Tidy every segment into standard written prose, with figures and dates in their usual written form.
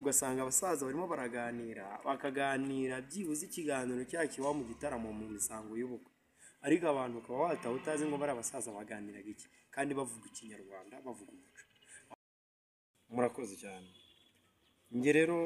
ugasanga abasaza barimo baraganira bakaganira byibuze ikiganiro cyakiwa mu gitaramo mu misango y'ubukwe, ariko abantu ukaba wataha utazi ngo bari abasaza baganiraga iki kandi bavuga ikinyarwanda bavuga umuco. Murakoze cyane. Nge rero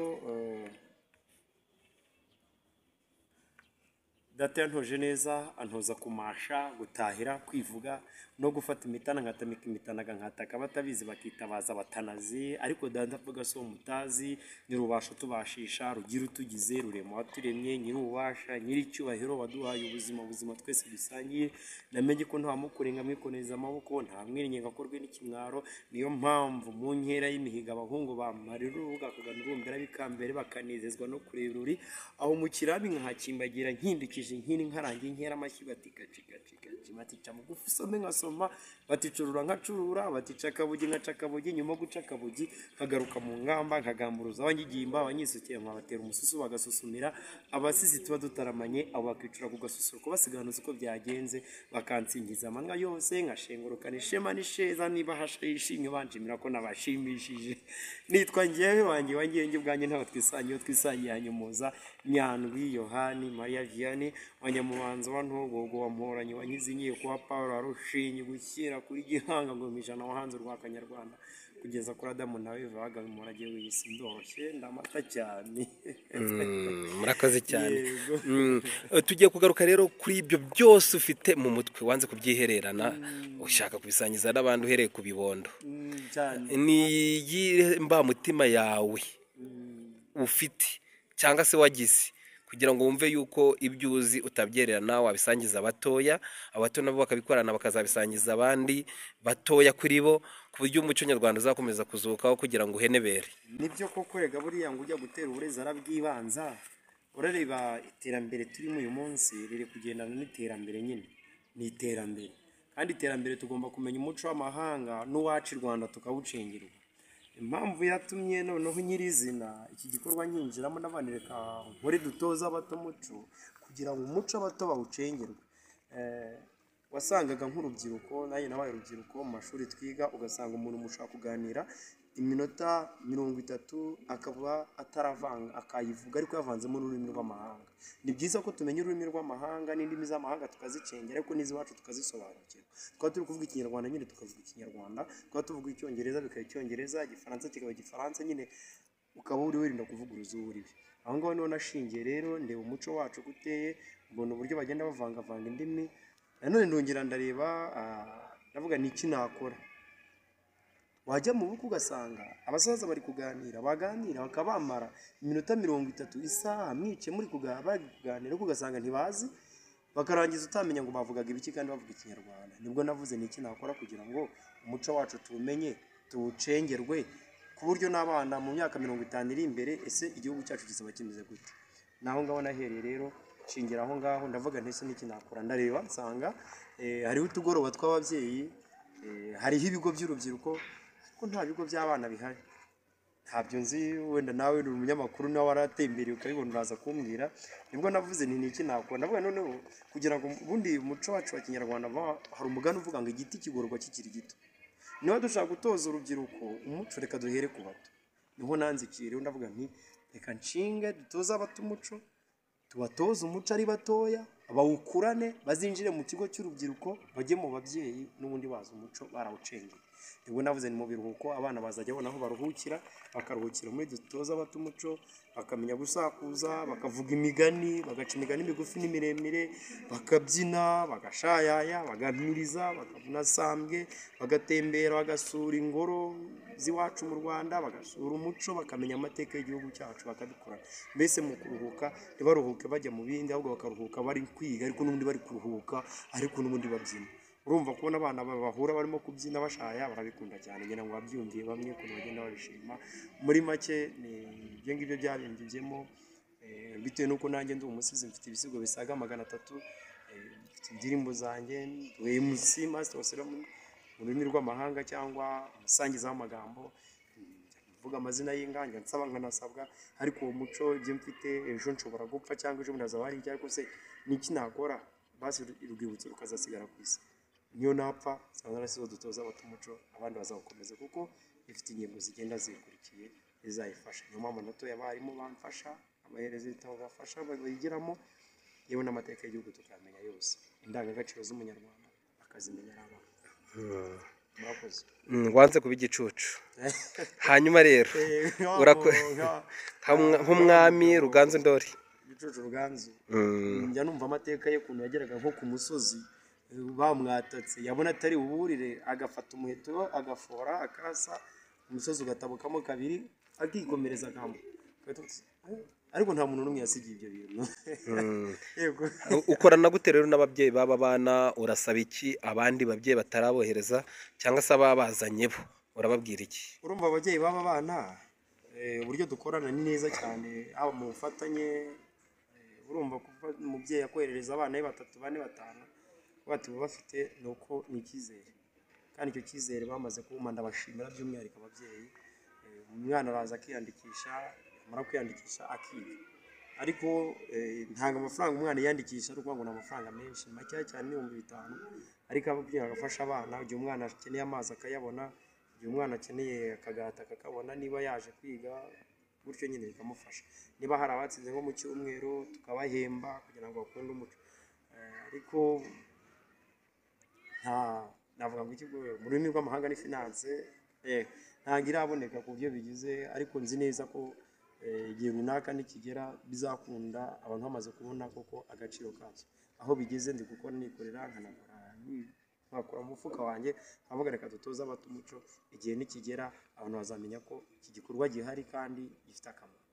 data yantoje neza, antoza kumasha, gutahira, kwivuga no gufata imitana, nkatamika imitanaga nkataka batabizi bakitabaza abatanazi, ariko data avuga so mutazi nyirubasha tubashisha, rugira utugize, rurema waturemye, nyirubasha, nyiricyubahiro waduhaye ubuzima twese dusangiye, namenye ko nta mukurenga mwikoneza amaboko, nta mwirinye ngakorwe n'ikimwaro, niyo mpamvu mu nkera y'imihiga abahungu bamarira urubuga kugana urumbera bikambere bakanezezwa no kureba ururi, aho mu kirambi nkahakimbagira nkindikije nkiri nkarangiye inkera amashyi batica mugufi usome nkasoma, baticurura nkacurura, batica akabugi nkaca akabugi, nyuma guca akabugi nkagaruka mu ngamba nkagamburuza abanyigimba, abanyisukiye nkabatera umususu bagasusumira, abasizi tuba dutaramanye abo bakicura ku gasusuruko basiganuza uko byagenze, bakansingiza amanywa yose nkashengurukana ishema n'isheza, niba hasha yishimye banshimira ko nabashimishije. Nitwa njyewe wanjye ubwanjye ntaho twisangiye, twisangiye hanyumuza Nyandwi Yohani Maria Vianney wa Nyamubanza wa Ntogogo wa Mporanyi wanyizinyiye kwa Paul Arushinyi gushyira kuri Gihanga ngo mijana wahanze rwa Kanyarwanda kugeza kuri Adamu nawe Eva Murage w'isi ndoroshye ndamata cyane. Murakoze cyane. Tugiye kugaruka rero kuri ibyo byose ufite mu mutwe wanze kubyihererana ushaka kubisangiza n'abandi uhereye ku bibondo. Ni mba mutima yawe ufite cyangwa se wagize kugira ngo wumve yuko ibyo uzi utabyererana wabisangiza abatoya, abato nabo bakabikorana bakazabisangiza abandi batoya kuri bo, ku buryo umuco nyarwanda uzakomeza kuzukaho kugira ngo uhenebere. Nibyo koko rega buriya ngo ujya gutera uburezi arabwibanza, urareba iterambere turimo uyu munsi riri kugendana n'iterambere nyine, ni iterambere kandi iterambere tugomba kumenya umuco w'amahanga n'uwacu Rwanda tukawucengerwa. Impamvu yatumye noneho nyirizina iki gikorwa nyinjiramo n'abanireka nkore dutoza abato muco kugira ngo umuco abato bawucengerwe. Wasangaga nk'urubyiruko, nayo nabaye urubyiruko mu mashuri twiga, ugasanga umuntu mushaka kuganira iminota 30 akaba ataravanga akayivuga ariko yavanzemo n'ururimi rw'amahanga. Ni byiza ko tumenya ururimi rw'amahanga n'indimi z'amahanga tukazicengera ariko n'iziwacu tukazisobanukira. Twaba turi kuvuga ikinyarwanda nyine tukavuga ikinyarwanda, twaba tuvuga icyongereza bikaba icyongereza, igifaransa kikaba igifaransa, nyine ukaba uri wirinda kuvuga uruzuribi. Aho ngaho niho nashingiye rero ndeba umuco wacu guteye, mbona uburyo bagenda bavanga indimi. Nanone ndongera ndareba ndavuga ni iki nakora. Wajya mu bukwe ugasanga abasaza bari kuganira bakabamara iminota 30 isaha mwice muri kuganira ugasanga ntibazi, bakarangiza utamenya ngo bavugaga ibiki kandi bavuga ikinyarwanda. Nibwo navuze ni iki nakora kugira ngo umuco wacu tumenye tuwucengerwe, ku buryo n'abana mu myaka 50 iri imbere ese igihugu cyacu kizaba kimeze gute. Naho ngaho nahereye rero shingira aho ngaho ndavuga ntese n'iki nakora. Ndareba nsanga hariho utugoroba tw'ababyeyi, hariho ibigo by'urubyiruko ko nta bigo by'abana bihari. Ntabyo nzi, wenda nawe uri umunyamakuru nawe waratembereye ukabibona uraza kumbwira. Nibwo navuze nti niki nakora. Ndavuga noneho kugira ngo ubundi umuco wacu wa Kinyarwanda hari umugani uvuga ngo igiti kigororwa kikiri gito. Niba dushaka gutoza urubyiruko umuco reka duhere ku bato. Niho nanzikire ndavuga nti reka nshinge dutoza abato umuco, tubatoza umuco ari batoya, bawukurane bazinjire mu kigo cy'urubyiruko, bajye mu babyeyi n'ubundi baza umuco barawucengeye. Nibwo navuze ni mu biruhuko abana bazajya bona aho baruhukira, bakaruhukira muri dutoza abato umuco, bakamenya gusakuza, bakavuga imigani, bagaca imigani migufi n'imiremire, bakabyina, bagashayaya, bagamiriza, bakavuna sambwe, bagatembera, bagasura ingoro z'iwacu mu Rwanda, bagasura umuco, bakamenya amateka y'igihugu cyacu bakabikora. Mbese mu kuruhuka ntibaruhuke bajya mu bindi, ahubwo bakaruhuka bari kwiga ariko n'ubundi bari kuruhuka ariko n'ubundi babyina. Urumva kubona abana bahura barimo kubyina bashaya barabikunda cyane, ngira ngo babyumviye bamwe kuno bagenda babishima. Muri make ni ibyo ngibyo byabimbyemo, bitewe nuko nanjye ndi umusizi mfite ibisigo bisaga 300, mfite indirimbo zanjye, MC Master Osero mu rurimi rw'amahanga cyangwa umusangiza w'amagambo, mvuga amazina y'inganja nsaba nkanasabwa, ariko uwo muco ibyo mfite ejo nshobora gupfa cyangwa ejo ndazaba hari ariko se niki nakora basi urwibutso rukazasigara ku isi. Niyo napfa sanga narasizo dutoza abato umuco abandi bazawukomeza kuko ifite ingingo zigenda zikurikiye bizayifasha. Niyo mpamvu natoye abarimu bamfasha, abahereza ibitabo bafasha bayigiramo, yewe n'amateka y'igihugu tukamenya yose, indangagaciro z'umunyarwanda akazimenya ari abana. Murakoze. Wanze kuba igicucu. Hanyuma rero nk'umwami Ruganzu Ndoli. Igicucu Ruganzu, njya numva amateka ye ukuntu yageraga nko ku musozi bamwatatse, yabona atari uburire agafata umuheto agafora akasa, umusozi ugatabukamo kabiri akikomereza akambo. Ariko nta muntu n'umwe yasigiye ibyo bintu. Yego. Ukorana gute rero n'ababyeyi baba bana, urasaba iki abandi babyeyi batarabohereza cyangwa se ababazanye bo urababwira iki? Urumva ababyeyi baba bana uburyo dukorana ni neza cyane, haba mu bufatanye. Urumva kuva umubyeyi akoherereza abana be 3 4 5 bati bafite nuko ni icyizere, kandi icyo cyizere bamaze kumpa ndabashimira by'umwihariko ababyeyi. Umwana araza akiyandikisha, amara kwiyandikisha akiga, ariko ntanga amafaranga umwana yandikisha ari ukuvuga ngo ni amafaranga menshi, make cyane ni 5,000, ariko ababyeyi bagafasha abana igihe umwana akeneye amazi akayabona, igihe umwana akeneye akagata akakabona, niba yaje kwiga gutyo nyine bikamufasha. Niba hari abatsinze nko mu cyumweru tukabahemba kugira ngo bakunde umuco. Ariko navuga ngo ikigo mu rurimi rw'amahanga ni finance, ntabwo iraboneka ku buryo bigize, ariko nzi neza ko igihe runaka nikigera bizakunda abantu bamaze kubona koko agaciro kabyo. Aho bigeze ndi gukora nikorera nkakora mu mufuka wanjye, nkavuga reka dutoze abato umuco, igihe nikigera abantu bazamenya ko iki gikorwa gihari kandi gifite akamaro.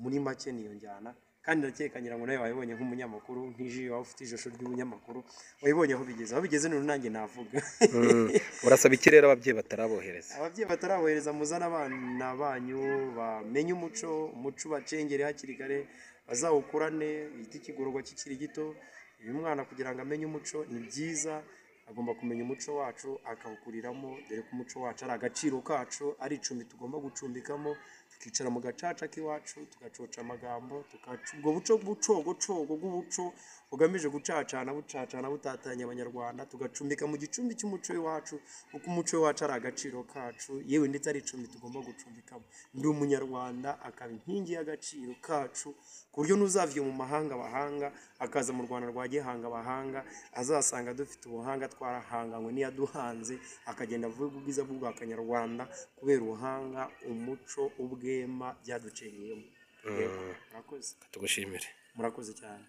Muri make niyo njyana, kandi ndakeka ngira ngo nawe wabibonye nk'umunyamakuru, nk'iji waba ufite ijisho ry'umunyamakuru, wabibonye aho bigeze none nanjye navuga. Urasaba iki rero ababyeyi batarabohereza? Ababyeyi batarabohereza muzana abana banyu bamenye umuco bacengere hakiri kare, bazawukurane, bita ikigororwa kikiri gito. Uyu mwana kugira ngo amenye umuco ni byiza, agomba kumenya umuco wacu akawukuriramo, dore ko umuco wacu ari agaciro kacu, ari icumbi tugomba gucumbikamo, tukicara mu gacaca k'iwacu tugacoca amagambo, ubwo bucogocogo bw'ubuco bugamije gucacana butatanya abanyarwanda, tugacumbika mu gicumbi cy'umuco w'iwacu, kuko umuco w'iwacu ari agaciro kacu, yewe ndetse ari icumbi tugomba gucumbikamo. Ndi umunyarwanda akaba inkingi y'agaciro kacu, ku buryo n'uzavye mu mahanga bahanga akaza mu Rwanda rwa gihanga bahanga, azasanga dufite ubuhanga twarahanganywe n'iyaduhanze, akagenda avuga ubwiza bwa Kanyarwanda kubera ubuhanga, umuco, ubwema byaducengeyemo. Murakoze. Tugushimire. Murakoze cyane.